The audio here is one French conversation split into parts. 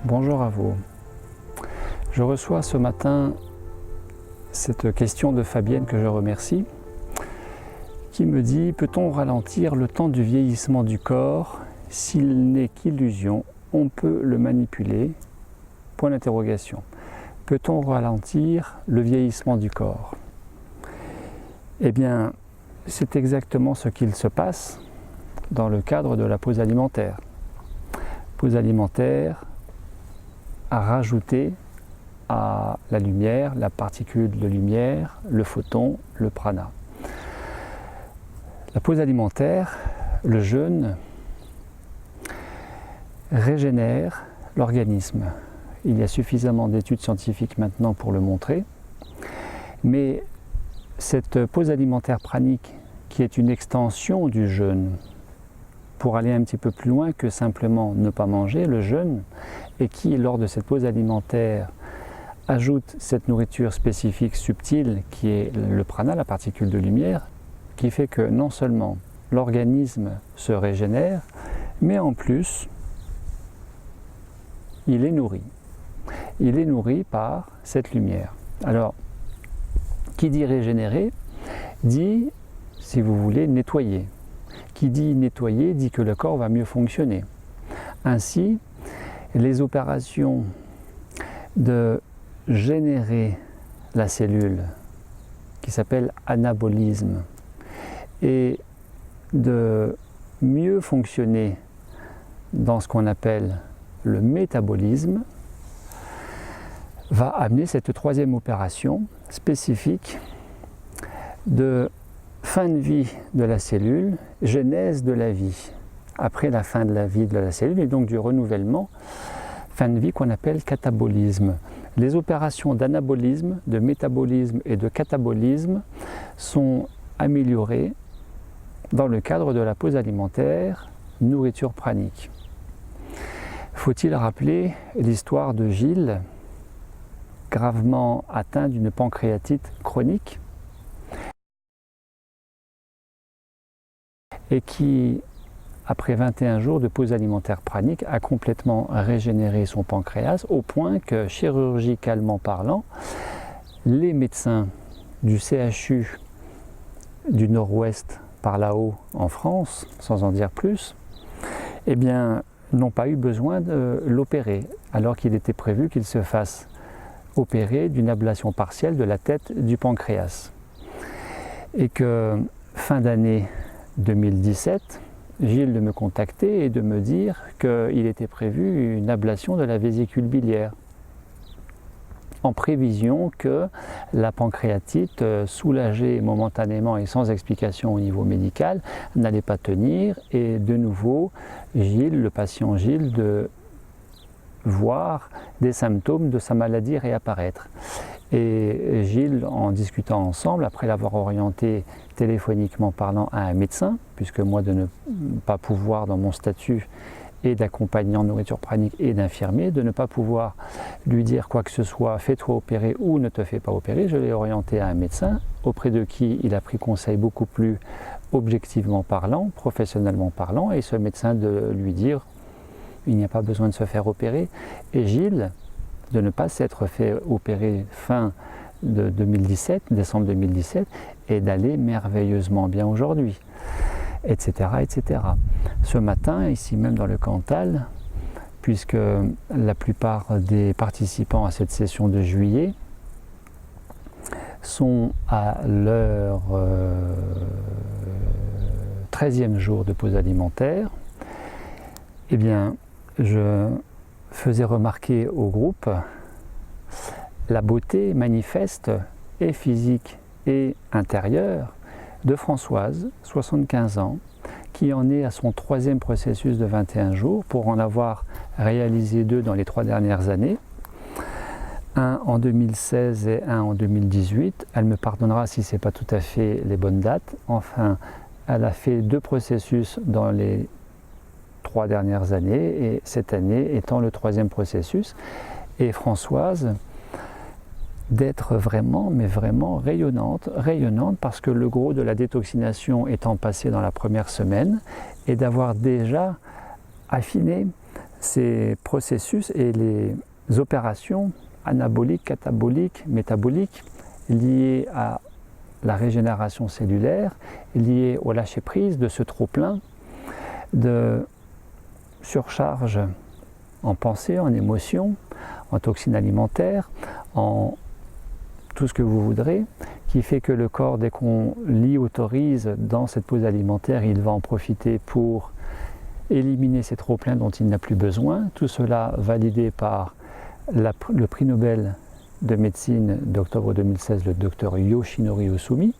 Bonjour à vous. Je reçois ce matin cette question de Fabienne que je remercie, qui me dit: peut-on ralentir le temps du vieillissement du corps? S'il n'est qu'illusion, on peut le manipuler? Point d'interrogation. Peut-on ralentir le vieillissement du corps? Eh bien, c'est exactement ce qu'il se passe dans le cadre de la pause alimentaire. Pause alimentaire à rajouter à la lumière, la particule de lumière, le photon, le prana. La pause alimentaire, le jeûne, régénère l'organisme. Il y a suffisamment d'études scientifiques maintenant pour le montrer, mais cette pause alimentaire pranique, qui est une extension du jeûne, pour aller un petit peu plus loin que simplement ne pas manger, le jeûne, et qui, lors de cette pause alimentaire, ajoute cette nourriture spécifique subtile qui est le prana, la particule de lumière, qui fait que non seulement l'organisme se régénère, mais en plus, il est nourri. Il est nourri par cette lumière. Alors, qui dit régénérer, dit, si vous voulez, nettoyer. Qui dit nettoyer, dit que le corps va mieux fonctionner. Ainsi, les opérations de générer la cellule, qui s'appelle anabolisme, et de mieux fonctionner dans ce qu'on appelle le métabolisme, va amener cette troisième opération spécifique de fin de vie de la cellule, genèse de la vie, après la fin de la vie de la cellule, et donc du renouvellement, fin de vie qu'on appelle catabolisme. Les opérations d'anabolisme, de métabolisme et de catabolisme sont améliorées dans le cadre de la pause alimentaire, nourriture pranique. Faut-il rappeler l'histoire de Gilles, gravement atteint d'une pancréatite chronique, et qui, après 21 jours de pause alimentaire pranique, a complètement régénéré son pancréas, au point que, chirurgicalement parlant, les médecins du CHU du Nord-Ouest, par là-haut en France, sans en dire plus, eh bien, n'ont pas eu besoin de l'opérer, alors qu'il était prévu qu'il se fasse opérer d'une ablation partielle de la tête du pancréas. Et que, fin d'année 2017, Gilles de me contacter et de me dire qu'il était prévu une ablation de la vésicule biliaire, en prévision que la pancréatite, soulagée momentanément et sans explication au niveau médical, n'allait pas tenir, et de nouveau, Gilles, le patient Gilles, de voir des symptômes de sa maladie réapparaître. Et Gilles, en discutant ensemble, après l'avoir orienté téléphoniquement parlant à un médecin, puisque moi de ne pas pouvoir, dans mon statut et d'accompagnant nourriture pranique et d'infirmier, de ne pas pouvoir lui dire quoi que ce soit, fais-toi opérer ou ne te fais pas opérer, je l'ai orienté à un médecin, auprès de qui il a pris conseil beaucoup plus objectivement parlant, professionnellement parlant, et ce médecin de lui dire il n'y a pas besoin de se faire opérer, et Gilles de ne pas s'être fait opérer fin de 2017, décembre 2017, et d'aller merveilleusement bien aujourd'hui, etc., etc. Ce matin, ici même dans le Cantal, puisque la plupart des participants à cette session de juillet sont à leur 13e jour de pause alimentaire, eh bien, je faisais remarquer au groupe la beauté manifeste et physique et intérieure de Françoise, 75 ans, qui en est à son 3e processus de 21 jours, pour en avoir réalisé 2 dans les 3 dernières années, un en 2016 et un en 2018. Elle me pardonnera si ce n'est pas tout à fait les bonnes dates. Enfin, elle a fait 2 processus dans les 3 dernières années, et cette année étant le 3e processus. Et Françoise, d'être vraiment, mais vraiment rayonnante, parce que le gros de la détoxination étant passé dans la première semaine, et d'avoir déjà affiné ces processus et les opérations anaboliques, cataboliques, métaboliques liées à la régénération cellulaire, liées au lâcher-prise de ce trop-plein de surcharge en pensée, en émotion, en toxines alimentaires, en tout ce que vous voudrez, qui fait que le corps, dès qu'on l'y autorise dans cette pause alimentaire, il va en profiter pour éliminer ces trop-pleins dont il n'a plus besoin. Tout cela validé par le prix Nobel de médecine d'octobre 2016, le docteur Yoshinori Ohsumi,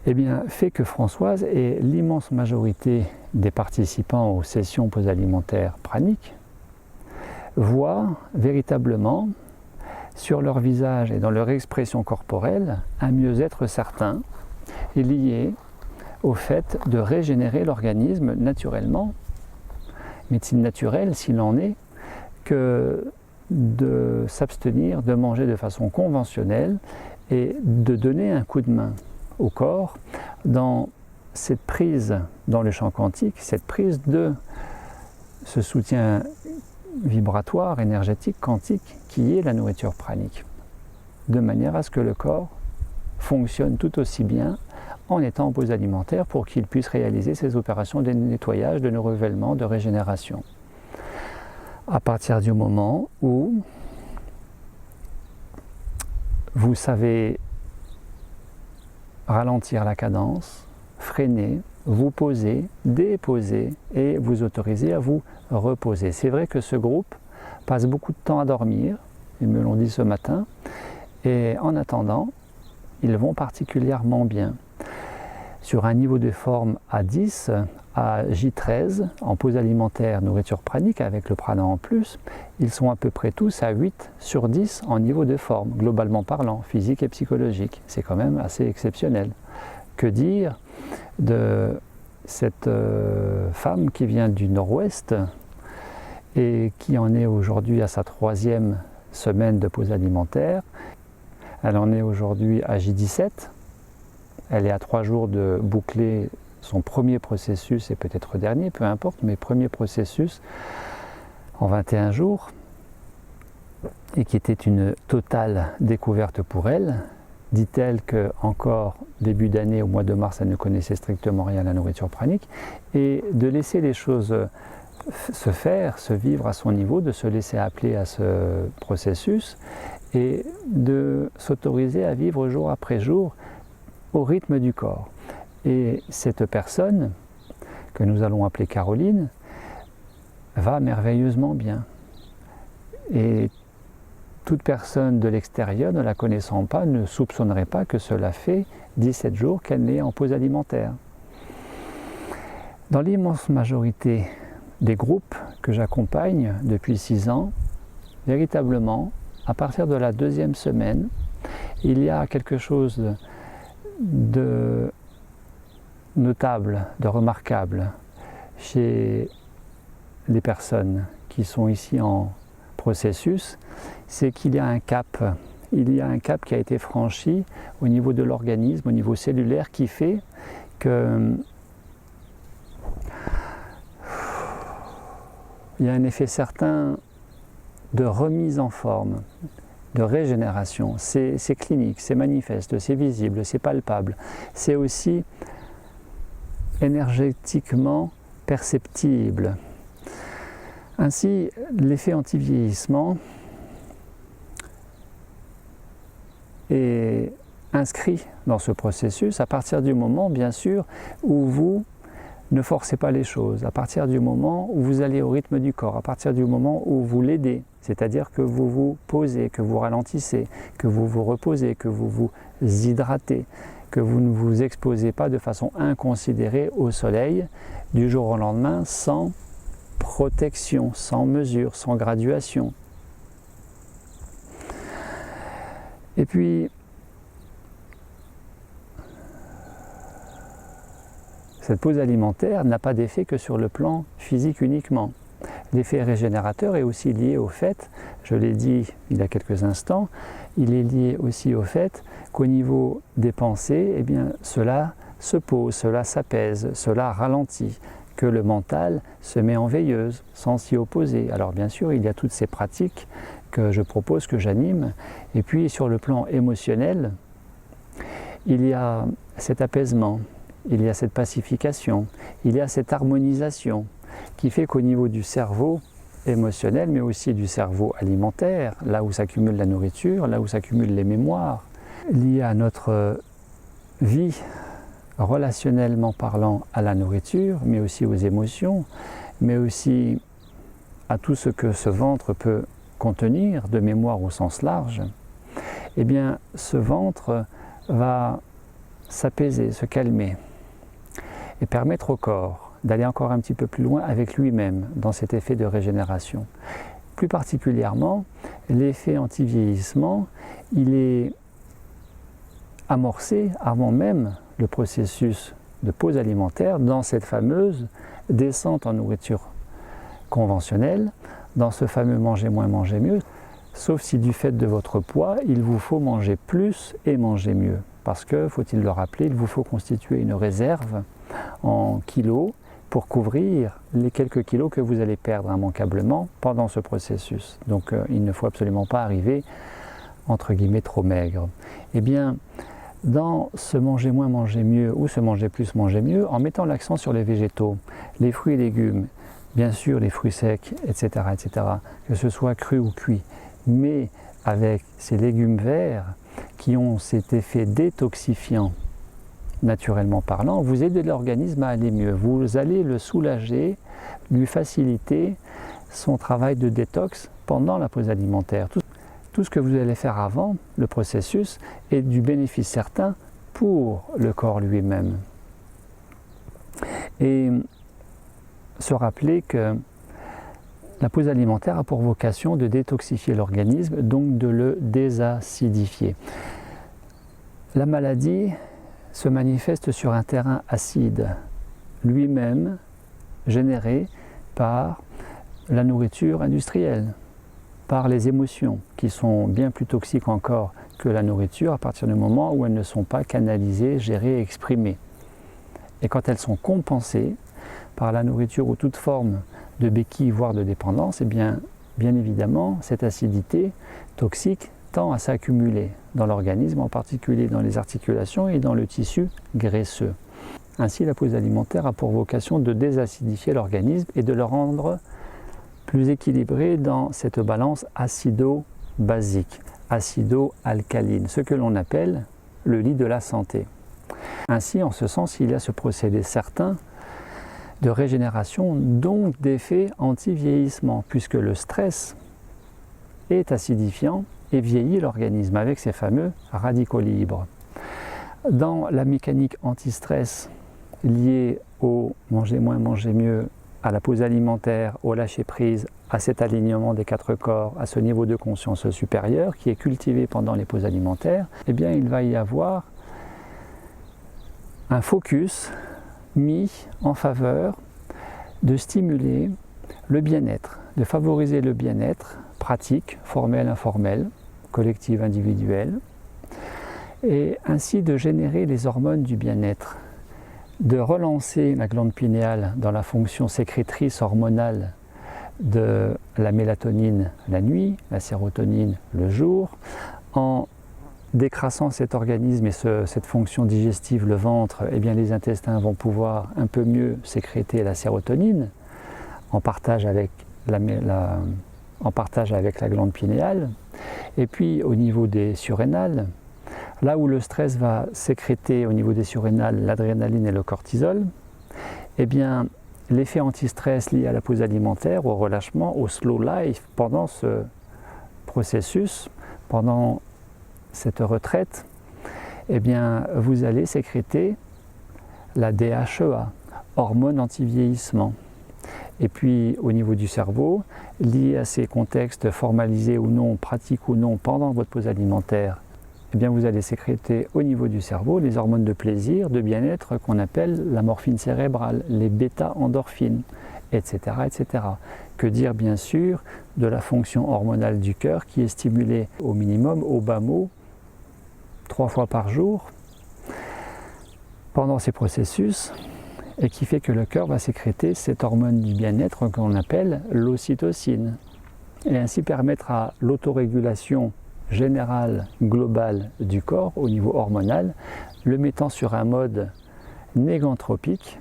eh bien, fait que Françoise et l'immense majorité des participants aux sessions post-alimentaires praniques voient véritablement sur leur visage et dans leur expression corporelle un mieux-être certain lié au fait de régénérer l'organisme naturellement, médecine naturelle s'il en est, que de s'abstenir de manger de façon conventionnelle et de donner un coup de main au corps dans cette prise dans le champ quantique, cette prise de ce soutien vibratoire, énergétique, quantique qui est la nourriture pranique, de manière à ce que le corps fonctionne tout aussi bien en étant en pause alimentaire pour qu'il puisse réaliser ces opérations de nettoyage, de renouvellement, de régénération. À partir du moment où vous savez ralentir la cadence, freiner, vous poser, déposer et vous autoriser à vous reposer. C'est vrai que ce groupe passe beaucoup de temps à dormir, ils me l'ont dit ce matin, et en attendant, ils vont particulièrement bien. Sur un niveau de forme A10, à J13, en pause alimentaire, nourriture pranique avec le prana en plus, ils sont à peu près tous à 8 sur 10 en niveau de forme, globalement parlant, physique et psychologique. C'est quand même assez exceptionnel. Que dire de cette femme qui vient du Nord-Ouest et qui en est aujourd'hui à sa 3e semaine de pause alimentaire. Elle en est aujourd'hui à J17. Elle est à 3 jours de boucler son premier processus et peut-être dernier, peu importe, mais premier processus en 21 jours et qui était une totale découverte pour elle. Dit-elle qu'encore début d'année, au mois de mars, elle ne connaissait strictement rien à la nourriture pranique et de laisser les choses se faire, se vivre à son niveau, de se laisser appeler à ce processus et de s'autoriser à vivre jour après jour au rythme du corps. Et cette personne, que nous allons appeler Caroline, va merveilleusement bien. Et toute personne de l'extérieur, ne la connaissant pas, ne soupçonnerait pas que cela fait 17 jours qu'elle est en pause alimentaire. Dans l'immense majorité des groupes que j'accompagne depuis 6 ans, véritablement, à partir de la 2e semaine, il y a quelque chose de notable, de remarquable chez les personnes qui sont ici en processus, c'est qu'il y a un cap. Il y a un cap qui a été franchi au niveau de l'organisme, au niveau cellulaire, qui fait que il y a un effet certain de remise en forme, de régénération. C'est clinique, c'est manifeste, c'est visible, c'est palpable. C'est aussi énergétiquement perceptible. Ainsi, l'effet anti-vieillissement est inscrit dans ce processus à partir du moment, bien sûr, où vous ne forcez pas les choses, à partir du moment où vous allez au rythme du corps, à partir du moment où vous l'aidez, c'est-à-dire que vous vous posez, que vous ralentissez, que vous vous reposez, que vous vous hydratez, que vous ne vous exposez pas de façon inconsidérée au soleil du jour au lendemain sans protection, sans mesure, sans graduation. Et puis, cette pause alimentaire n'a pas d'effet que sur le plan physique uniquement. L'effet régénérateur est aussi lié au fait, je l'ai dit il y a quelques instants, il est lié aussi au fait qu'au niveau des pensées, eh bien, cela se pose, cela s'apaise, cela ralentit, que le mental se met en veilleuse, sans s'y opposer. Alors bien sûr, il y a toutes ces pratiques que je propose, que j'anime, et puis sur le plan émotionnel, il y a cet apaisement, il y a cette pacification, il y a cette harmonisation qui fait qu'au niveau du cerveau émotionnel, mais aussi du cerveau alimentaire, là où s'accumule la nourriture, là où s'accumulent les mémoires, liées à notre vie relationnellement parlant à la nourriture, mais aussi aux émotions, mais aussi à tout ce que ce ventre peut contenir de mémoire au sens large, eh bien ce ventre va s'apaiser, se calmer et permettre au corps d'aller encore un petit peu plus loin avec lui-même dans cet effet de régénération. Plus particulièrement, l'effet anti-vieillissement, il est amorcé avant même le processus de pause alimentaire dans cette fameuse descente en nourriture conventionnelle, dans ce fameux manger moins, manger mieux, sauf si du fait de votre poids, il vous faut manger plus et manger mieux. Parce que, faut-il le rappeler, il vous faut constituer une réserve en kilos pour couvrir les quelques kilos que vous allez perdre immanquablement pendant ce processus. Donc il ne faut absolument pas arriver, entre guillemets, trop maigre. Eh bien, dans ce manger moins, manger mieux, ou ce manger plus, manger mieux, en mettant l'accent sur les végétaux, les fruits et légumes, bien sûr les fruits secs, etc., que ce soit cru ou cuit, mais avec ces légumes verts qui ont cet effet détoxifiant, naturellement parlant, vous aidez l'organisme à aller mieux. Vous allez le soulager, lui faciliter son travail de détox pendant la pause alimentaire. Tout ce que vous allez faire avant le processus est du bénéfice certain pour le corps lui-même. Et se rappeler que la pause alimentaire a pour vocation de détoxifier l'organisme, donc de le désacidifier. La maladie se manifeste sur un terrain acide, lui-même généré par la nourriture industrielle, par les émotions, qui sont bien plus toxiques encore que la nourriture à partir du moment où elles ne sont pas canalisées, gérées, exprimées. Et quand elles sont compensées par la nourriture ou toute forme de béquille, voire de dépendance, eh bien évidemment, cette acidité toxique tend à s'accumuler dans l'organisme, en particulier dans les articulations et dans le tissu graisseux. Ainsi, la pause alimentaire a pour vocation de désacidifier l'organisme et de le rendre plus équilibré dans cette balance acido-basique, acido-alcaline, ce que l'on appelle le lit de la santé. Ainsi, en ce sens, il y a ce procédé certain de régénération, donc d'effet anti-vieillissement, puisque le stress est acidifiant et vieillit l'organisme avec ces fameux radicaux libres. Dans la mécanique anti-stress liée au manger moins, manger mieux, à la pause alimentaire, au lâcher-prise, à cet alignement des quatre corps, à ce niveau de conscience supérieur qui est cultivé pendant les pauses alimentaires, eh bien il va y avoir un focus mis en faveur de stimuler le bien-être, de favoriser le bien-être pratique, formel, informel, collectif, individuel, et ainsi de générer les hormones du bien-être, de relancer la glande pinéale dans la fonction sécrétrice hormonale de la mélatonine la nuit, la sérotonine le jour, en décrassant cet organisme et cette fonction digestive, le ventre, eh bien les intestins vont pouvoir un peu mieux sécréter la sérotonine en partage avec la glande pinéale. Et puis au niveau des surrénales, là où le stress va sécréter au niveau des surrénales l'adrénaline et le cortisol, eh bien l'effet anti-stress lié à la pause alimentaire, au relâchement, au slow life, pendant ce processus, pendant cette retraite, eh bien vous allez sécréter la DHEA, hormone anti-vieillissement. Et puis au niveau du cerveau, lié à ces contextes formalisés ou non, pratiques ou non, pendant votre pause alimentaire, eh bien vous allez sécréter au niveau du cerveau les hormones de plaisir, de bien-être qu'on appelle la morphine cérébrale, les bêta-endorphines, etc., etc. Que dire bien sûr de la fonction hormonale du cœur qui est stimulée au minimum, au bas mot, 3 fois par jour pendant ces processus. et qui fait que le cœur va sécréter cette hormone du bien-être qu'on appelle l'ocytocine, et ainsi permettre à l'autorégulation générale, globale du corps au niveau hormonal, le mettant sur un mode négantropique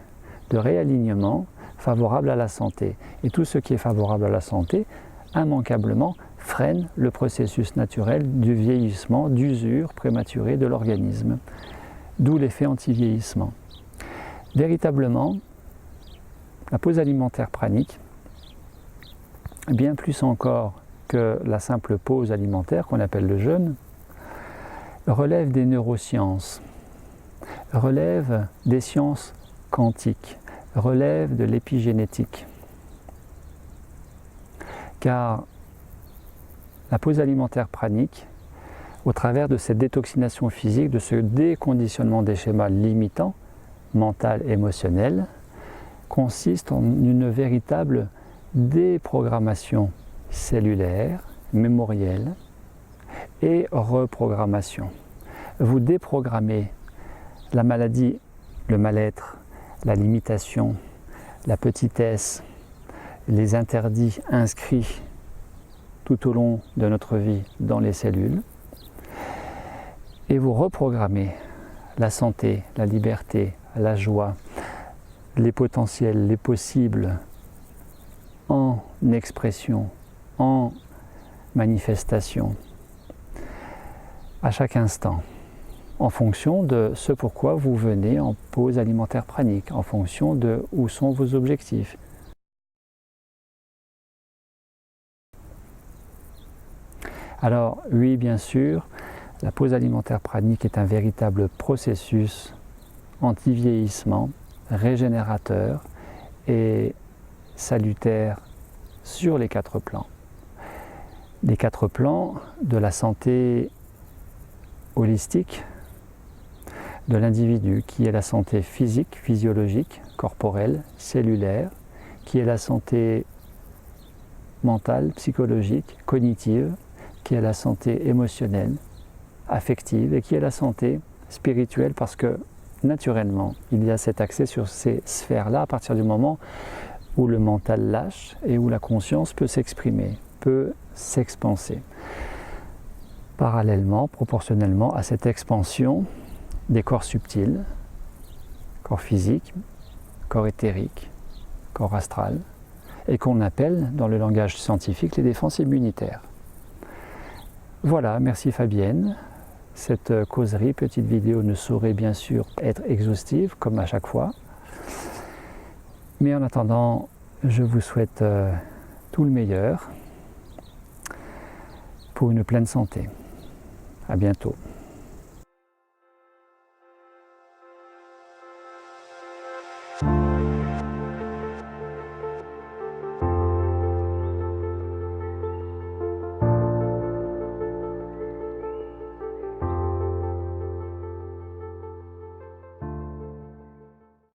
de réalignement favorable à la santé. Et tout ce qui est favorable à la santé, immanquablement, freine le processus naturel du vieillissement, d'usure prématurée de l'organisme. D'où l'effet anti-vieillissement. Véritablement, la pause alimentaire pranique, bien plus encore que la simple pause alimentaire qu'on appelle le jeûne, relève des neurosciences, relève des sciences quantiques, relève de l'épigénétique. Car la pause alimentaire pranique, au travers de cette détoxination physique, de ce déconditionnement des schémas limitants, mental et émotionnel, consiste en une véritable déprogrammation cellulaire, mémorielle et reprogrammation. Vous déprogrammez la maladie, le mal-être, la limitation, la petitesse, les interdits inscrits tout au long de notre vie dans les cellules, et vous reprogrammez la santé, la liberté, la joie, les potentiels, les possibles en expression, en manifestation, à chaque instant, en fonction de ce pourquoi vous venez en pause alimentaire pranique, en fonction de où sont vos objectifs. Alors oui, bien sûr, la pause alimentaire pranique est un véritable processus anti-vieillissement, régénérateur et salutaire sur les 4 plans. Les 4 plans de la santé holistique de l'individu, qui est la santé physique, physiologique, corporelle, cellulaire, qui est la santé mentale, psychologique, cognitive, qui est la santé émotionnelle, affective, et qui est la santé spirituelle, parce que naturellement, il y a cet accès sur ces sphères-là à partir du moment où le mental lâche et où la conscience peut s'exprimer, peut s'expanser. Parallèlement, proportionnellement à cette expansion des corps subtils, corps physique, corps éthérique, corps astral, et qu'on appelle dans le langage scientifique les défenses immunitaires. Voilà, merci Fabienne. Cette causerie, petite vidéo, ne saurait bien sûr être exhaustive, comme à chaque fois. Mais en attendant, je vous souhaite tout le meilleur pour une pleine santé. À bientôt.